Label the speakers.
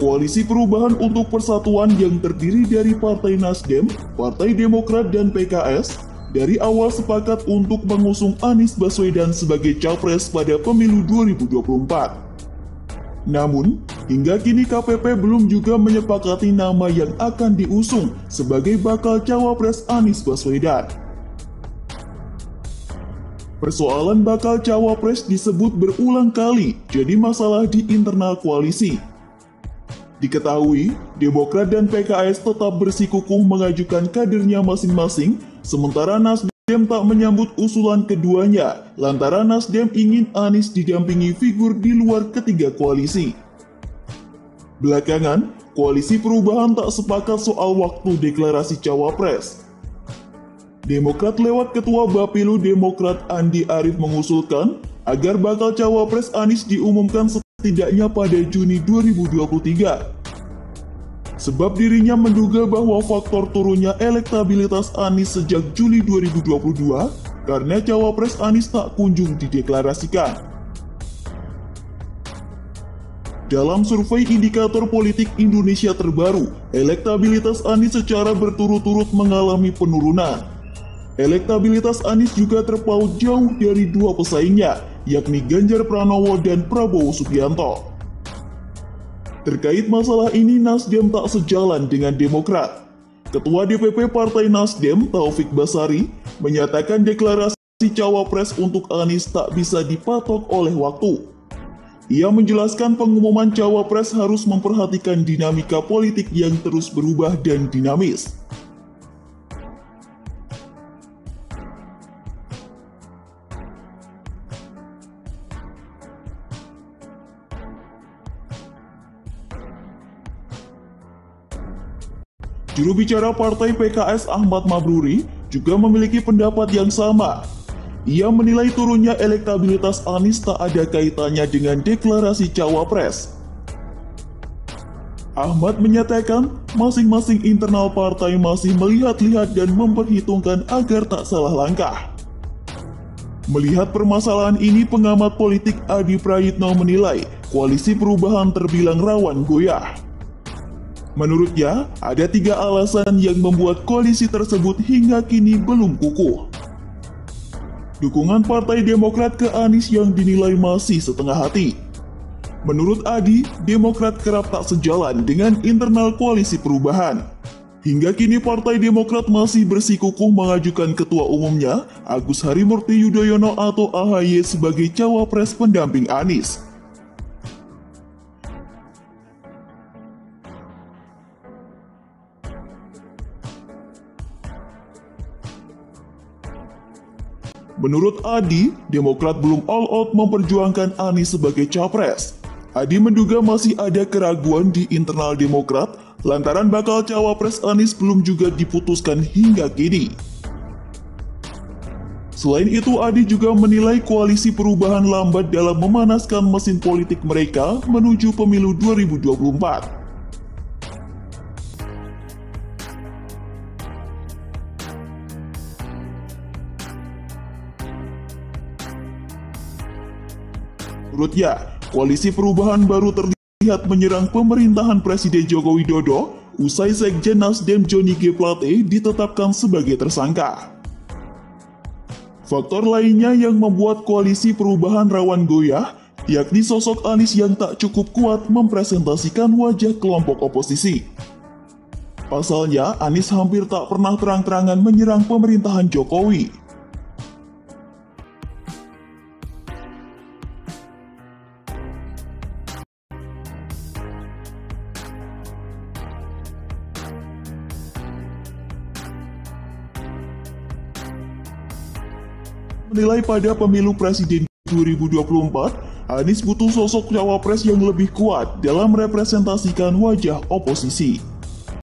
Speaker 1: Koalisi Perubahan untuk Persatuan yang terdiri dari Partai Nasdem, Partai Demokrat, dan PKS dari awal sepakat untuk mengusung Anies Baswedan sebagai capres pada pemilu 2024. Namun, hingga kini KPP belum juga menyepakati nama yang akan diusung sebagai bakal cawapres Anies Baswedan. Persoalan bakal cawapres disebut berulang kali jadi masalah di internal koalisi. Diketahui, Demokrat dan PKS tetap bersikukuh mengajukan kadernya masing-masing, sementara Nasdem tak menyambut usulan keduanya, lantaran Nasdem ingin Anies didampingi figur di luar ketiga koalisi. Belakangan, Koalisi Perubahan tak sepakat soal waktu deklarasi cawapres. Demokrat lewat Ketua Bapilu Demokrat Andi Arief mengusulkan agar bakal cawapres Anies diumumkan setidaknya pada Juni 2023. Sebab dirinya menduga bahwa faktor turunnya elektabilitas Anies sejak Juli 2022 karena cawapres Anies tak kunjung dideklarasikan. Dalam survei indikator politik Indonesia terbaru, elektabilitas Anies secara berturut-turut mengalami penurunan. Elektabilitas Anies juga terpaut jauh dari dua pesaingnya, yakni Ganjar Pranowo dan Prabowo Subianto. Terkait masalah ini, Nasdem tak sejalan dengan Demokrat. Ketua DPP Partai Nasdem, Taufik Basari, menyatakan deklarasi cawapres untuk Anies tak bisa dipatok oleh waktu. Ia menjelaskan pengumuman cawapres harus memperhatikan dinamika politik yang terus berubah dan dinamis. Juru bicara Partai PKS Ahmad Mabruri juga memiliki pendapat yang sama. Ia menilai turunnya elektabilitas Anies tak ada kaitannya dengan deklarasi cawapres. Ahmad menyatakan masing-masing internal partai masih melihat-lihat dan memperhitungkan agar tak salah langkah. Melihat permasalahan ini, pengamat politik Adi Prayitno menilai Koalisi Perubahan terbilang rawan goyah. Menurutnya, ada 3 alasan yang membuat koalisi tersebut hingga kini belum kukuh. Dukungan Partai Demokrat ke Anies yang dinilai masih setengah hati. Menurut Adi, Demokrat kerap tak sejalan dengan internal Koalisi Perubahan. Hingga kini Partai Demokrat masih bersikukuh mengajukan Ketua Umumnya, Agus Harimurti Yudhoyono atau AHY sebagai cawapres pendamping Anies. Menurut Adi, Demokrat belum all out memperjuangkan Anies sebagai capres. Adi menduga masih ada keraguan di internal Demokrat lantaran bakal cawapres Anies belum juga diputuskan hingga kini. Selain itu, Adi juga menilai Koalisi Perubahan lambat dalam memanaskan mesin politik mereka menuju pemilu 2024. Menurutnya, Koalisi Perubahan baru terlihat menyerang pemerintahan Presiden Joko Widodo usai Sekjen Nasdem Johnny G. Plate ditetapkan sebagai tersangka. Faktor lainnya yang membuat Koalisi Perubahan rawan goyah, yakni sosok Anies yang tak cukup kuat mempresentasikan wajah kelompok oposisi. Pasalnya, Anies hampir tak pernah terang-terangan menyerang pemerintahan Jokowi. Menilai pada pemilu presiden 2024, Anies butuh sosok cawapres yang lebih kuat dalam merepresentasikan wajah oposisi.